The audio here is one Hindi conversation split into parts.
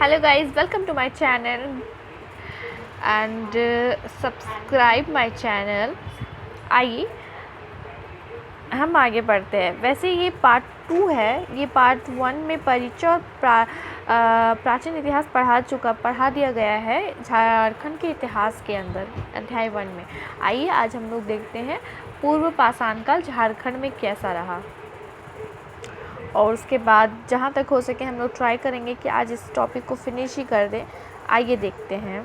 Hello guys, welcome to my channel and subscribe my channel. आइए हम आगे बढ़ते हैं। वैसे ये पार्ट 2 है। ये पार्ट 1 में परिचय और प्राचीन इतिहास पढ़ा दिया गया है झारखंड के इतिहास के अंदर अध्याय 1 में। आइए आज हम लोग देखते हैं पूर्व पाषाण काल झारखंड में कैसा रहा, और उसके बाद जहाँ तक हो सके हम लोग ट्राई करेंगे कि आज इस टॉपिक को फिनिश ही कर दें। आइए देखते हैं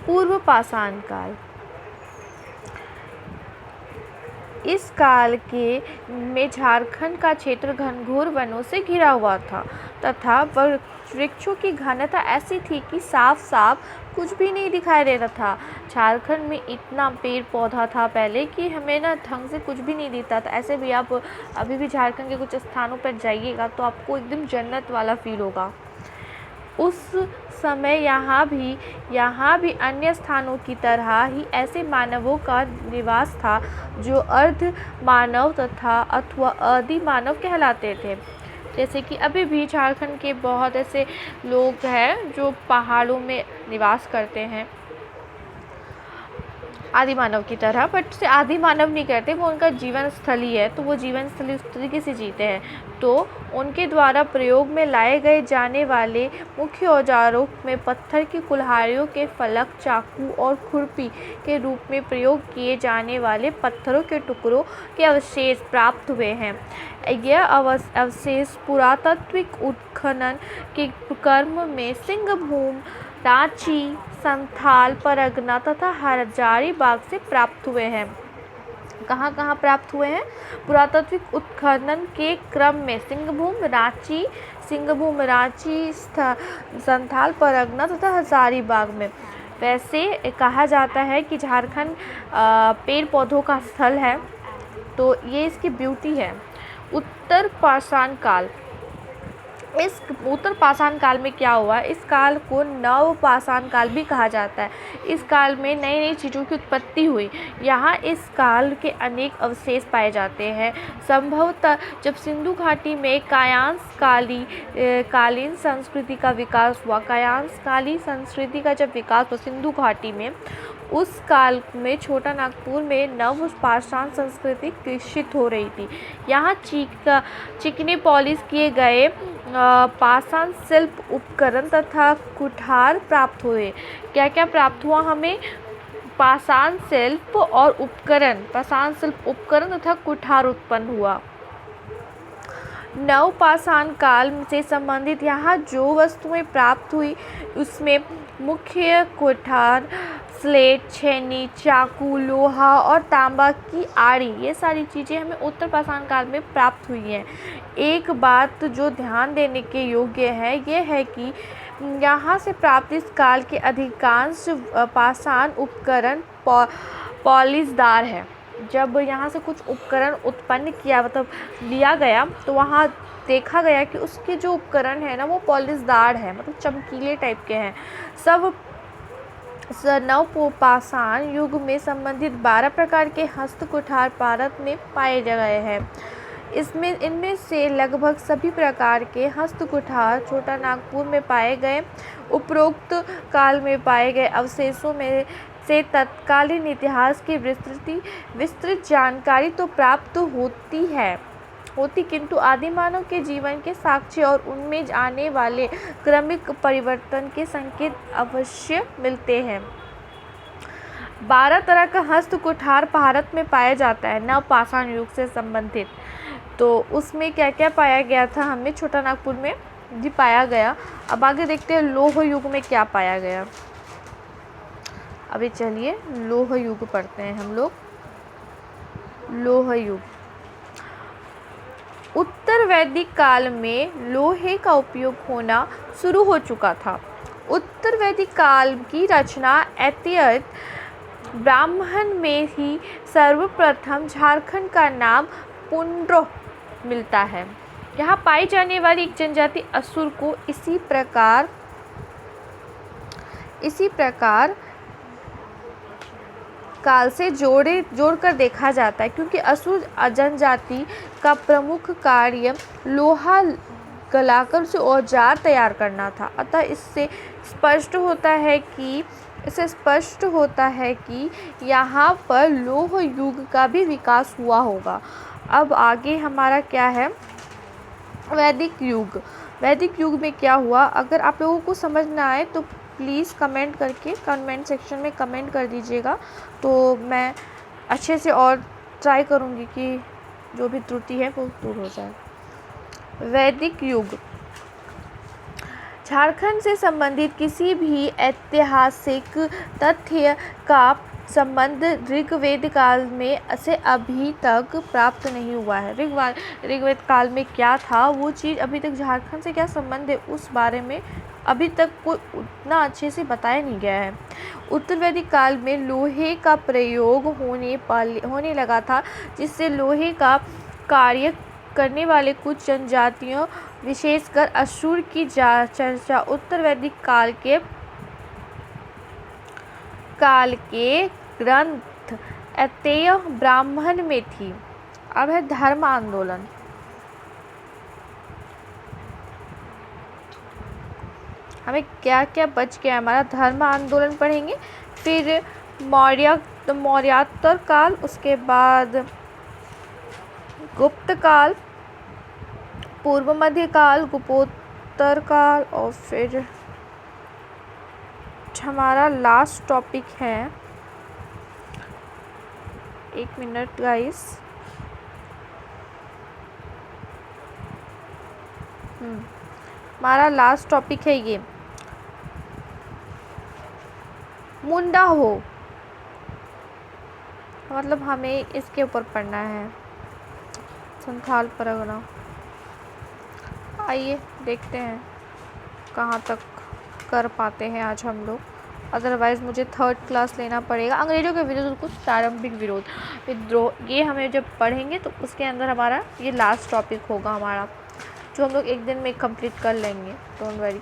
पूर्व पाषाण काल। इस काल के में झारखंड का क्षेत्र घनघोर वनों से घिरा हुआ था तथा वृक्षों की घनता ऐसी थी कि साफ साफ कुछ भी नहीं दिखाई दे रहा था। झारखंड में इतना पेड़ पौधा था पहले कि हमें ना ढंग से कुछ भी नहीं दिखता था। ऐसे भी आप अभी भी झारखंड के कुछ स्थानों पर जाइएगा तो आपको एकदम जन्नत वाला फील होगा। उस समय यहाँ भी अन्य स्थानों की तरह ही ऐसे मानवों का निवास था जो अर्ध मानव तथा अथवा आदि मानव कहलाते थे। जैसे कि अभी भी झारखंड के बहुत ऐसे लोग हैं जो पहाड़ों में निवास करते हैं आदि मानव की तरह, बट से आदि मानव नहीं करते, वो उनका जीवन स्थल ही है, तो वो जीवन स्थल उस तरीके से जीते हैं। तो उनके द्वारा प्रयोग में लाए गए जाने वाले मुख्य औजारों में पत्थर की कुल्हाड़ियों के फलक, चाकू और खुरपी के रूप में प्रयोग किए जाने वाले पत्थरों के टुकड़ों के अवशेष प्राप्त हुए हैं। यह अवशेष पुरातात्विक उत्खनन के क्रम में सिंहभूम, रांची, संथाल परगना तथा हजारीबाग से प्राप्त हुए हैं। कहाँ प्राप्त हुए हैं? पुरातात्विक उत्खनन के क्रम में सिंहभूम, रांची, संथाल परगना तथा हजारीबाग में। वैसे कहा जाता है कि झारखंड पेड़ पौधों का स्थल है, तो ये इसकी ब्यूटी है। उत्तर पाषाण काल। इस उत्तर पाषाण काल में क्या हुआ? इस काल को नव पाषाण काल भी कहा जाता है। इस काल में नई नई चीज़ों की उत्पत्ति हुई। यहाँ इस काल के अनेक अवशेष पाए जाते हैं। संभवतः जब सिंधु घाटी में कालीन संस्कृति का विकास हुआ, कायांशकालीन संस्कृति का जब विकास हुआ सिंधु घाटी में, उस काल में छोटा नागपुर में नव पाषाण संस्कृति विकसित हो रही थी। यहाँ चिकने पॉलिश किए गए पाषाण शिल्प उपकरण तथा कुठार प्राप्त हुए। क्या क्या प्राप्त हुआ हमें? पाषाण शिल्प उपकरण तथा कुठार उत्पन्न हुआ। नव पाषाण काल से संबंधित यहाँ जो वस्तुएं प्राप्त हुई उसमें मुख्य कुठार, स्लेट, छेनी, चाकू, लोहा और तांबा की आड़ी, ये सारी चीज़ें हमें उत्तर पाषाण काल में प्राप्त हुई हैं। एक बात जो ध्यान देने के योग्य है ये है कि यहाँ से प्राप्त इस काल के अधिकांश पाषाण उपकरण पॉलिशदार है। जब यहाँ से कुछ उपकरण उत्पन्न किया मतलब लिया गया तो वहाँ देखा गया कि उसके जो उपकरण है ना वो पॉलिशदार है, मतलब चमकीले टाइप के हैं। सब नव पाषाण युग में संबंधित 12 प्रकार के हस्त कुठार भारत में पाए गए हैं। इनमें से लगभग सभी प्रकार के हस्त कुठार छोटा नागपुर में पाए गए। उपरोक्त काल में पाए गए अवशेषों में से तत्कालीन इतिहास की विस्तृत जानकारी तो प्राप्त होती किंतु आदि मानव के जीवन के साक्ष्य और उनमें आने वाले क्रमिक परिवर्तन के संकेत अवश्य मिलते हैं। 12 तरह का हस्त कुठार भारत में पाया जाता है नव पाषाण युग से संबंधित। तो उसमें क्या क्या पाया गया था? हमें छोटा नागपुर में भी पाया गया। अब आगे देखते हैं लौह युग में क्या पाया गया। अभी चलिए लौह युग पढ़ते हैं हम लोग। लौह युग। उत्तर वैदिक काल में लोहे का उपयोग होना शुरू हो चुका था। उत्तर वैदिक काल की रचना ऐतिहासिक ब्राह्मण में ही सर्वप्रथम झारखंड का नाम पुंड्र मिलता है। यहाँ पाई जाने वाली एक जनजाति असुर को इसी प्रकार काल से जोड़कर देखा जाता है, क्योंकि असुर जनजाति का प्रमुख कार्य लोहा गलाकर उसे औजार तैयार करना था। अतः इससे स्पष्ट होता है कि यहाँ पर लौह युग का भी विकास हुआ होगा। अब आगे हमारा क्या है, वैदिक युग। वैदिक युग में क्या हुआ, अगर आप लोगों को समझ ना आए तो प्लीज़ कमेंट सेक्शन में कमेंट कर दीजिएगा, तो मैं अच्छे से और ट्राई करूँगी कि जो भी त्रुटि है वो दूर हो जाए। वैदिक युग झारखंड से संबंधित किसी भी ऐतिहासिक तथ्य का संबंध ऋग्वेद काल में से अभी तक प्राप्त नहीं हुआ है। ऋग्वेद काल में क्या था, वो चीज़ अभी तक झारखंड से क्या संबंध है उस बारे में अभी तक कोई उतना अच्छे से बताया नहीं गया है। उत्तर वैदिक काल में लोहे का प्रयोग होने लगा था, जिससे लोहे का कार्य करने वाले कुछ जनजातियों विशेषकर असुर की चर्चा उत्तर वैदिक काल के ग्रंथ ऐतेय ब्राह्मण में थी। अब है धर्म आंदोलन। हमें क्या क्या बच गया, हमारा धर्म आंदोलन पढ़ेंगे, फिर मौर्योत्तर काल, उसके बाद गुप्त काल, पूर्व मध्य काल, गुप्तोत्तर काल, और फिर हमारा लास्ट टॉपिक है, एक मिनट गाइस, हमारा लास्ट टॉपिक है ये मुंडा हो, मतलब हमें इसके ऊपर पढ़ना है, संथाल परगना। आइए देखते हैं कहाँ तक कर पाते हैं आज हम लोग, अदरवाइज़ मुझे 3rd क्लास लेना पड़ेगा। अंग्रेजों के विरुद्ध कुछ प्रारंभिक विद्रोह, ये हमें जब पढ़ेंगे तो उसके अंदर हमारा ये लास्ट टॉपिक होगा हमारा, जो हम लोग एक दिन में कंप्लीट कर लेंगे, डोंट वरी।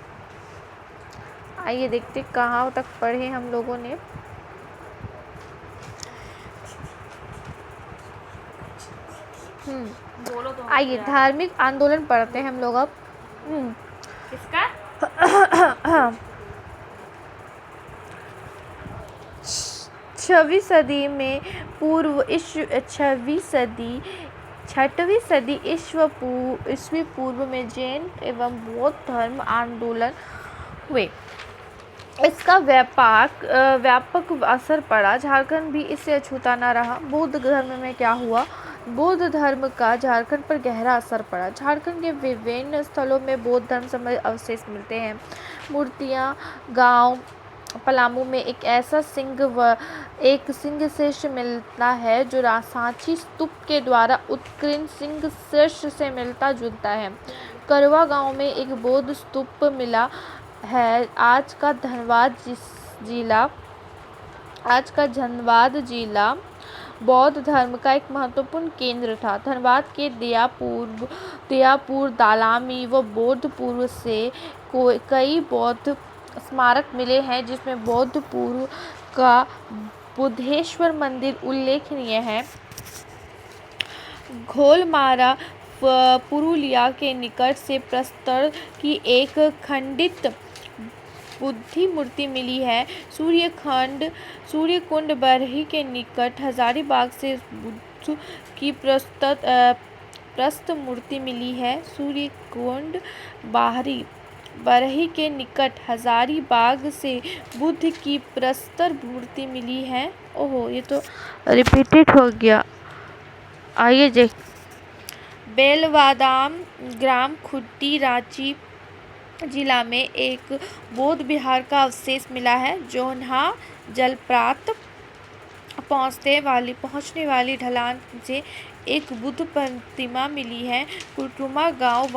आइए देखते कहाँ तक पढ़े हम लोगों ने। आइए धार्मिक आंदोलन पढ़ते हैं हम लोग अब। किसका? 6वीं सदी ईस्वी पूर्व में जैन एवं बौद्ध धर्म आंदोलन हुए। इसका व्यापक असर पड़ा, झारखंड भी इससे अछूता न रहा। बौद्ध धर्म में क्या हुआ, बौद्ध धर्म का झारखंड पर गहरा असर पड़ा। झारखंड के विभिन्न स्थलों में बौद्ध धर्म संबंधी अवशेष मिलते हैं। मूर्तियाँ गांव पलामू में एक सिंह शेष मिलता है जो सांची स्तूप के द्वारा उत्कीर्ण सिंह शेष से मिलता जुलता है। करवा गांव में एक बौद्ध स्तूप मिला है। आज का धनबाद जिला बौद्ध धर्म का एक महत्वपूर्ण केंद्र था। धनबाद के दयापुर दालामी व बौद्धपुर से कई बौद्ध स्मारक मिले हैं, जिसमें बौद्धपुर का बुद्धेश्वर मंदिर उल्लेखनीय है। घोलमारा पुरुलिया के निकट से प्रस्तर की एक खंडित बुद्ध मूर्ति मिली है। सूर्यकुंड बरही के निकट हजारीबाग से बुद्ध की प्रस्तुत मूर्ति मिली है। सूर्यकुंड बरही के निकट हजारीबाग से बुद्ध की प्रस्तर मूर्ति मिली है। ओहो, ये तो रिपीटेड हो गया। आइए देख, बेलवादाम ग्राम खुट्टी रांची जिला में एक बौद्ध विहार का अवशेष मिला है। जोन्हा जलप्रपात पहुंचने वाली ढलान से एक बुद्ध प्रतिमा मिली है। कुटुमा गांव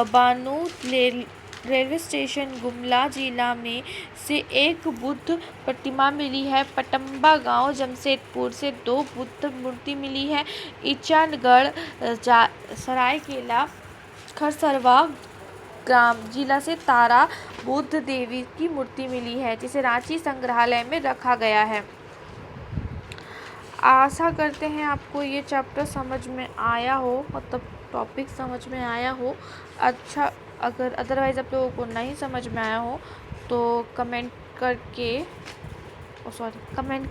बानू रेलवे स्टेशन गुमला जिला में से एक बुद्ध प्रतिमा मिली है। पटम्बा गांव जमशेदपुर से 2 बुद्ध मूर्ति मिली है। ईचानगढ़ सरायकेला खरसरवा ग्राम जिला से तारा बुद्ध देवी की मूर्ति मिली है, जिसे रांची संग्रहालय में रखा गया है। आशा करते हैं आपको ये चैप्टर समझ में आया हो, मतलब टॉपिक समझ में आया हो। अच्छा, अगर अदरवाइज़ आप लोगों को नहीं समझ में आया हो तो कमेंट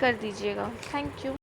कर दीजिएगा। Thank you.